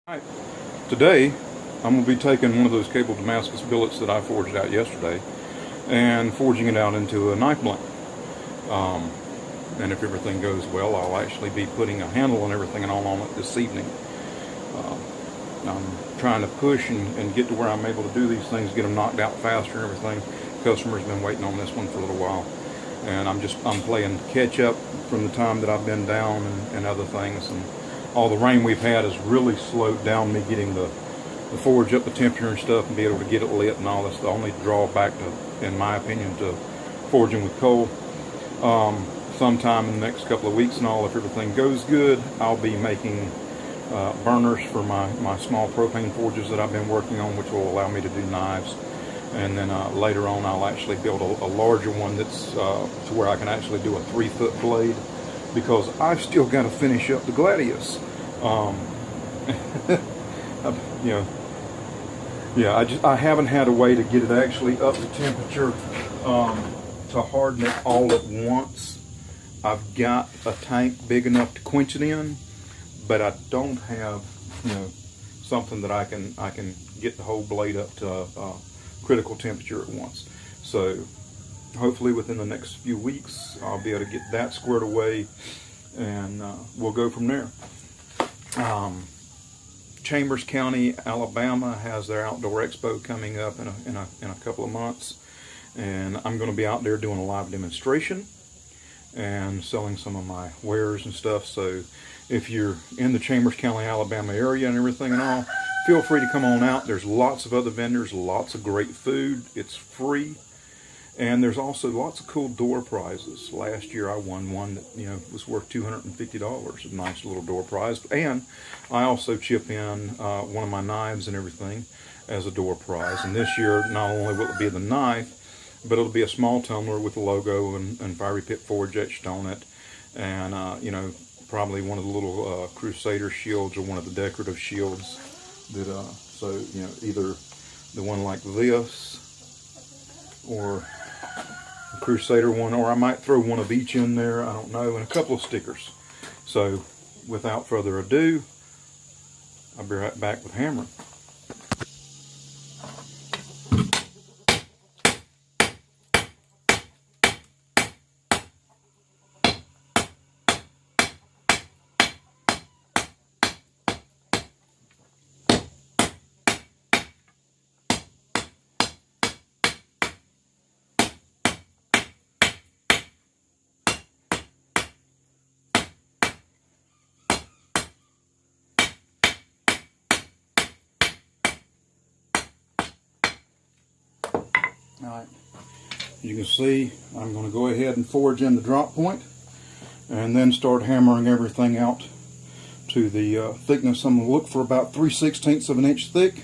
Right. Today, I'm going to be taking one of those cable Damascus billets that I forged out yesterday and forging it out into a knife blunt. And if everything goes well, I'll actually be putting a handle and everything and all on it this evening. I'm trying to push and get to where I'm able to do these things, get them knocked out faster and everything. Customer's been waiting on this one for a little while. And I'm playing catch up from the time that I've been down and other things. And all the rain we've had has really slowed down me getting the forge up the temperature and stuff and be able to get it lit and all. That's the only drawback to, in my opinion, to forging with coal. Sometime in the next couple of weeks and all, if everything goes good, I'll be making burners for my small propane forges that I've been working on, which will allow me to do knives. And then later on, I'll actually build a larger one that's to where I can actually do a 3-foot blade, because I've still got to finish up the Gladius. I haven't had a way to get it actually up to temperature to harden it all at once. I've got a tank big enough to quench it in, but I don't have something that I can get the whole blade up to critical temperature at once. So hopefully within the next few weeks I'll be able to get that squared away, and we'll go from there. Chambers County, Alabama has their outdoor expo coming up in a couple of months, and I'm going to be out there doing a live demonstration and selling some of my wares and stuff. So if you're in the Chambers County, Alabama area and everything and all, feel free to come on out. There's lots of other vendors, lots of great food. It's free. And there's also lots of cool door prizes. Last year I won one that was worth $250, a nice little door prize. And I also chip in one of my knives and everything as a door prize. And this year, not only will it be the knife, but it'll be a small tumbler with the logo and Fiery Pit Forge etched on it. And probably one of the little Crusader shields or one of the decorative shields that so either the one like this or the Crusader one, or I might throw one of each in there, I don't know, and a couple of stickers. So without further ado, I'll be right back with hammering. Alright, you can see I'm going to go ahead and forge in the drop point and then start hammering everything out to the thickness. I'm going to look for about 3/16 of an inch thick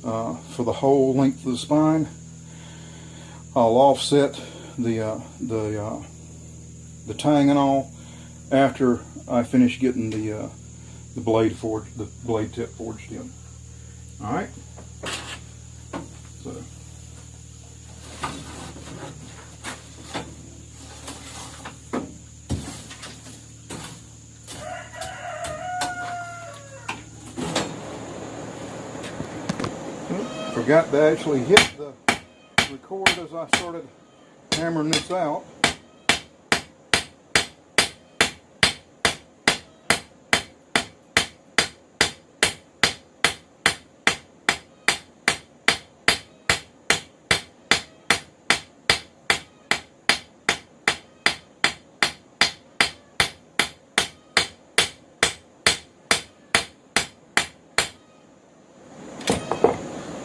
for the whole length of the spine. I'll offset the tang and all after I finish getting the blade tip forged in. Alright, so forgot to actually hit the record as I started hammering this out.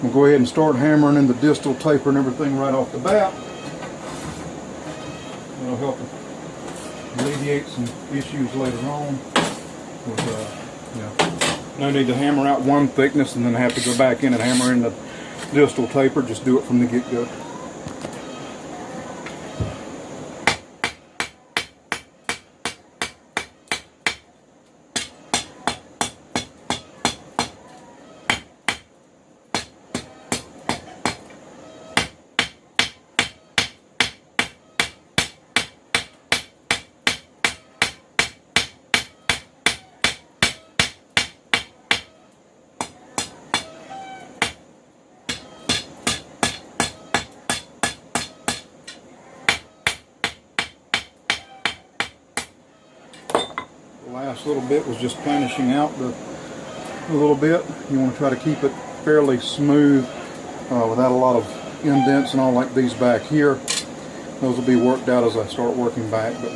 We'll go ahead and start hammering in the distal taper and everything right off the bat. It'll help alleviate some issues later on. With, no need to hammer out one thickness and then have to go back in and hammer in the distal taper. Just do it from the get-go. this little bit was just planishing out a little bit. You want to try to keep it fairly smooth without a lot of indents and all like these back here. Those will be worked out as I start working back. But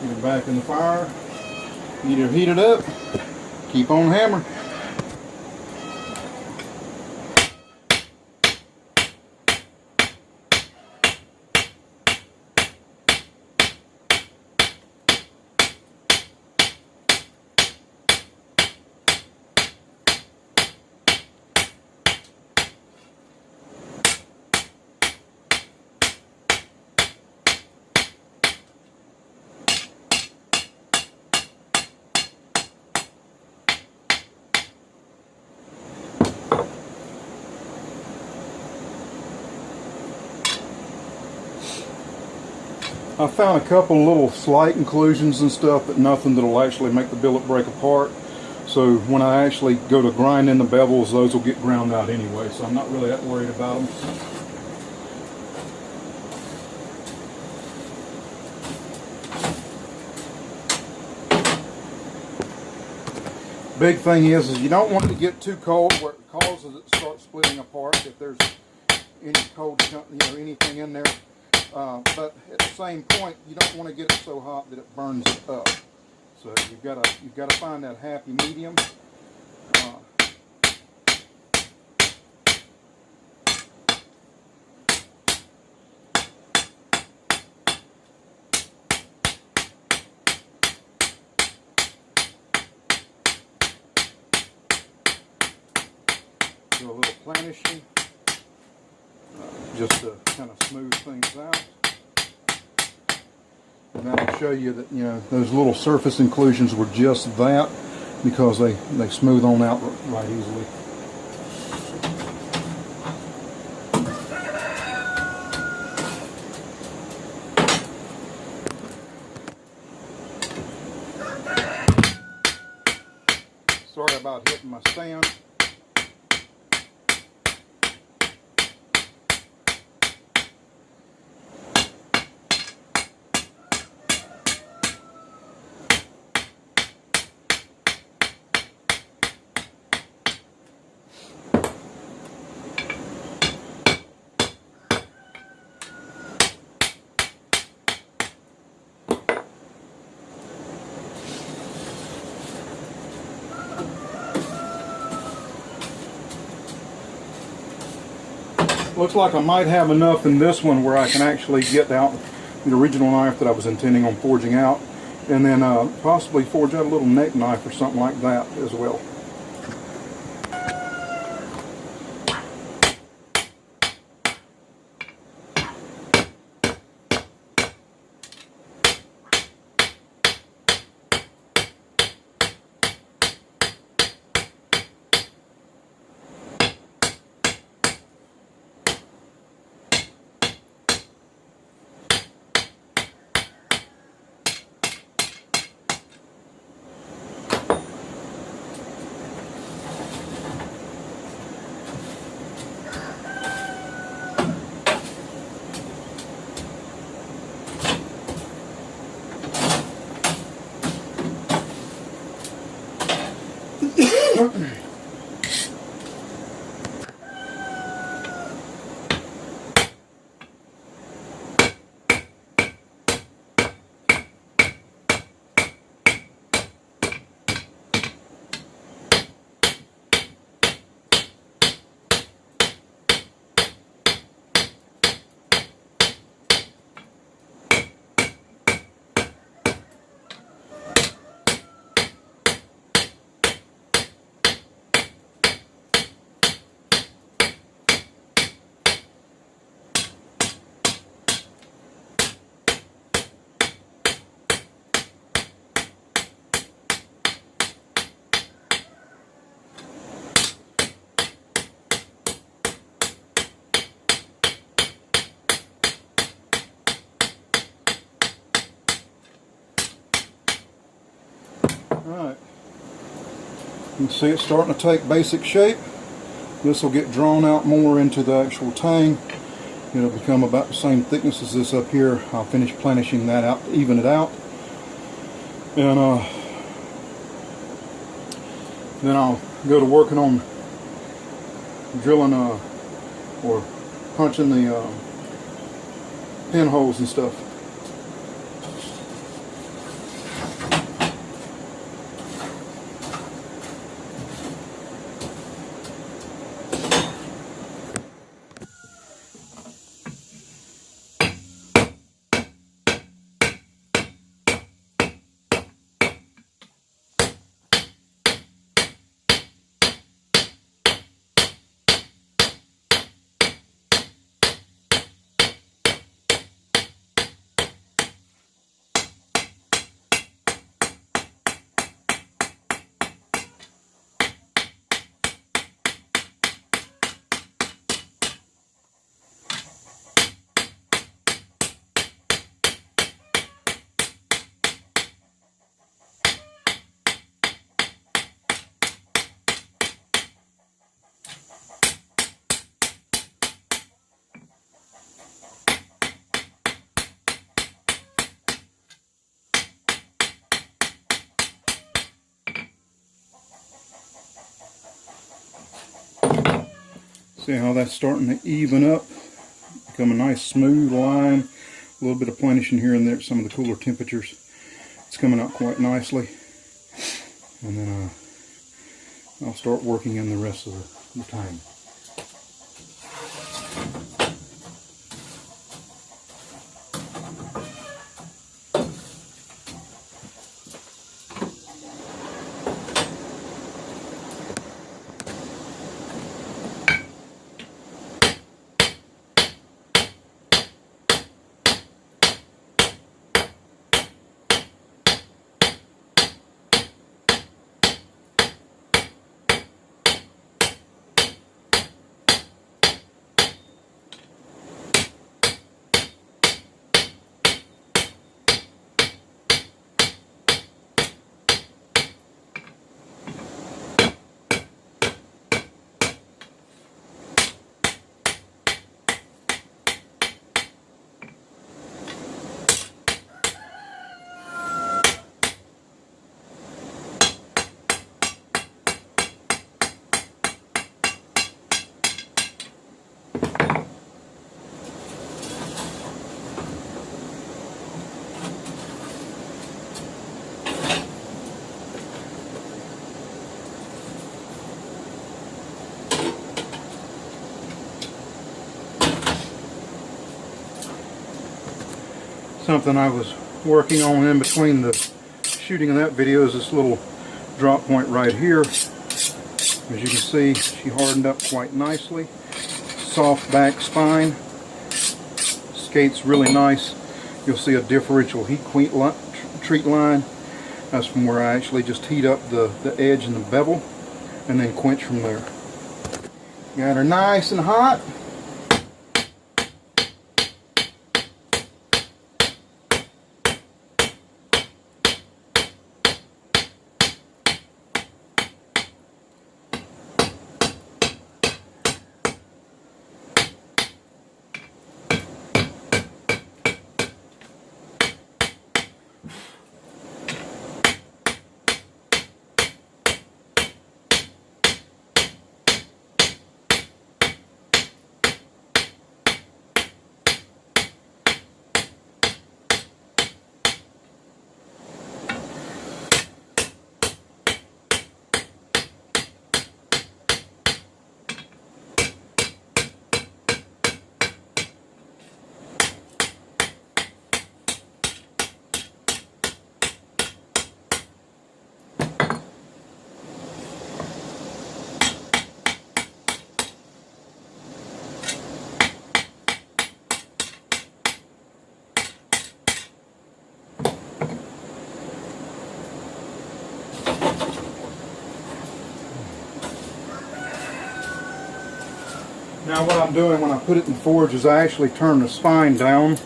get it back in the fire, either heat it up, keep on hammering. I found a couple little slight inclusions and stuff, but nothing that'll actually make the billet break apart. So when I actually go to grind in the bevels, those will get ground out anyway, so I'm not really that worried about them. Big thing is you don't want it to get too cold where it causes it to start splitting apart if there's any cold, anything in there. But at the same point, you don't want to get it so hot that it burns it up. So you've got to find that happy medium. Do a little planishing. Just to kind of smooth things out. And that'll show you that, those little surface inclusions were just that because they smooth on out right easily. Sorry about hitting my stand. Looks like I might have enough in this one where I can actually get out the original knife that I was intending on forging out, and then possibly forge out a little neck knife or something like that as well. Alright, you can see it's starting to take basic shape. This will get drawn out more into the actual tang, It'll become about the same thickness as this up here. I'll finish planishing that out to even it out. And then I'll go to working on drilling or punching the pinholes and stuff. See how that's starting to even up, become a nice smooth line. A little bit of planishing here and there at some of the cooler temperatures. It's coming out quite nicely. And then I'll start working in the rest of the time. Something I was working on in between the shooting of that video is this little drop point right here. As you can see, she hardened up quite nicely. Soft back spine. Skates really nice. You'll see a differential heat treat line. That's from where I actually just heat up the edge and the bevel and then quench from there. Got her nice and hot. Now what I'm doing when I put it in the forge is I actually turn the spine down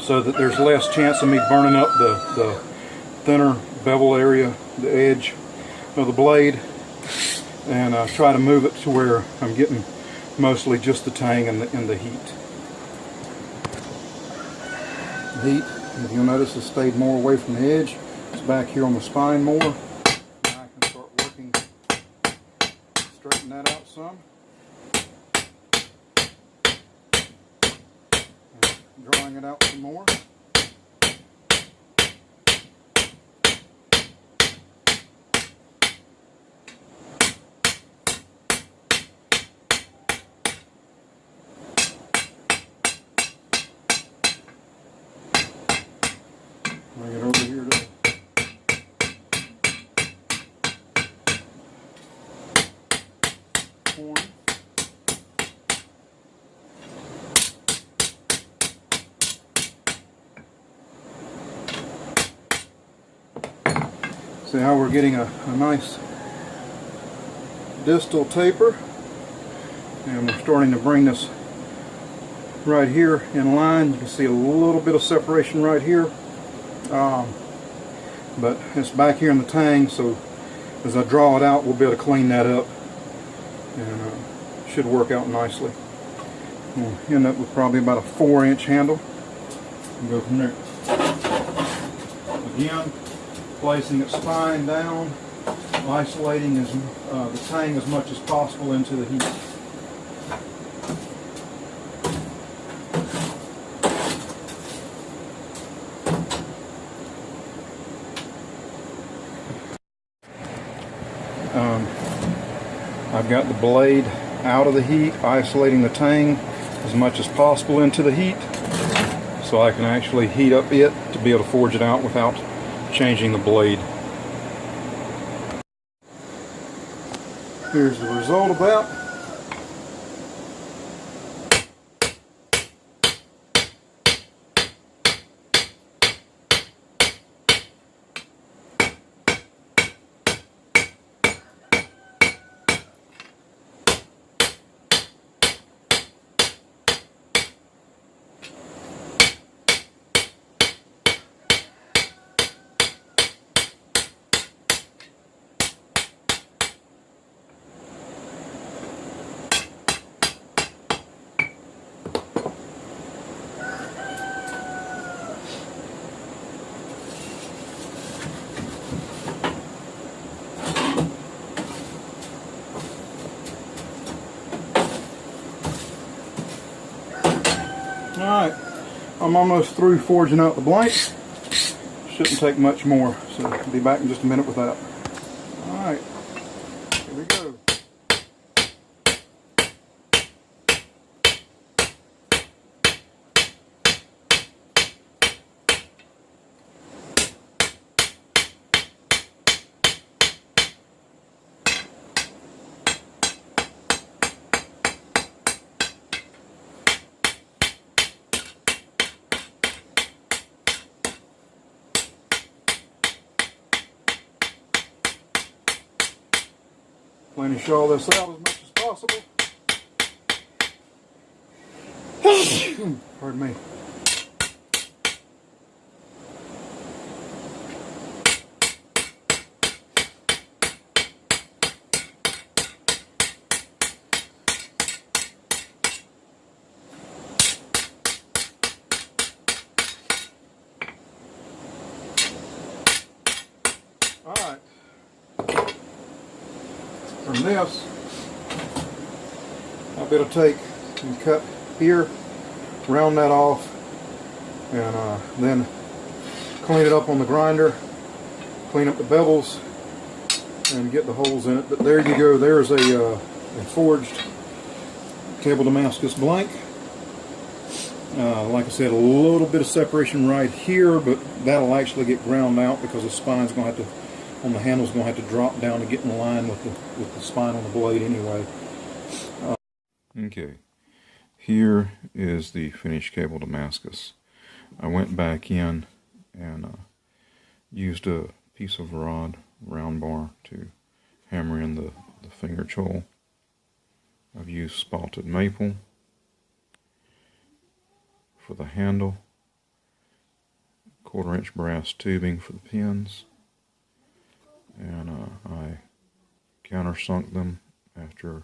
so that there's less chance of me burning up the thinner bevel area, the edge of the blade, and try to move it to where I'm getting mostly just the tang and the heat. The heat, if you'll notice, has stayed more away from the edge. It's back here on the spine more. Now I can start working, straighten that out some. And drawing it out some more. Bring it over here to the horn. See how we're getting a nice distal taper, and we're starting to bring this right here in line. You can see a little bit of separation right here. But it's back here in the tang, so as I draw it out, we'll be able to clean that up, and should work out nicely. We'll end up with probably about a 4-inch handle and go from there. Again, placing its spine down, isolating the tang as much as possible into the heat. I've got the blade out of the heat, isolating the tang as much as possible into the heat, so I can actually heat up it to be able to forge it out without changing the blade. Here's the result of that. Alright, I'm almost through forging out the blank. Shouldn't take much more, so I'll be back in just a minute with that. Alright, here we go. Finish all this out as much as possible. Pardon me. All right. From this, I'll be able to take and cut here, round that off, and then clean it up on the grinder, clean up the bevels, and get the holes in it. But there you go, there's a forged cable Damascus blank. Like I said, a little bit of separation right here, but that'll actually get ground out because the spine's going to have to, on the handle's going to have to drop down to get in line with the spine on the blade anyway. Okay, here is the finished cable Damascus. I went back in and used a piece of rod, round bar, to hammer in the finger choil. I've used spalted maple for the handle, 1/4-inch brass tubing for the pins, and I countersunk them after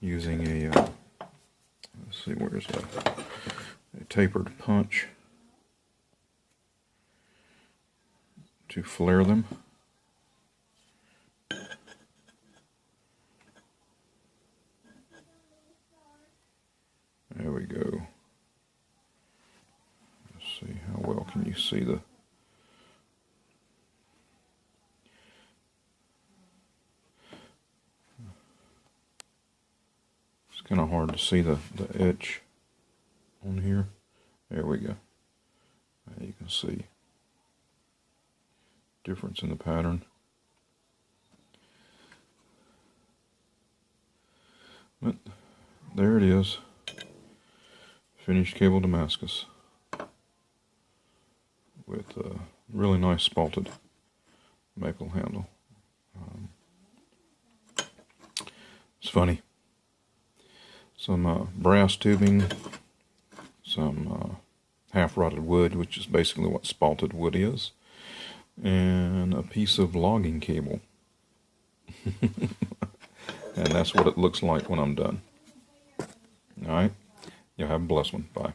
using a, let's see, where's a tapered punch to flare them. There we go. Let's see, how well can you see the... It's kind of hard to see the etch on here. There we go. You can see difference in the pattern. But there it is. Finished cable Damascus with a really nice spalted maple handle. It's funny. Some brass tubing, some half-rotted wood, which is basically what spalted wood is, and a piece of logging cable. And that's what it looks like when I'm done. Alright? Y'all have a blessed one. Bye.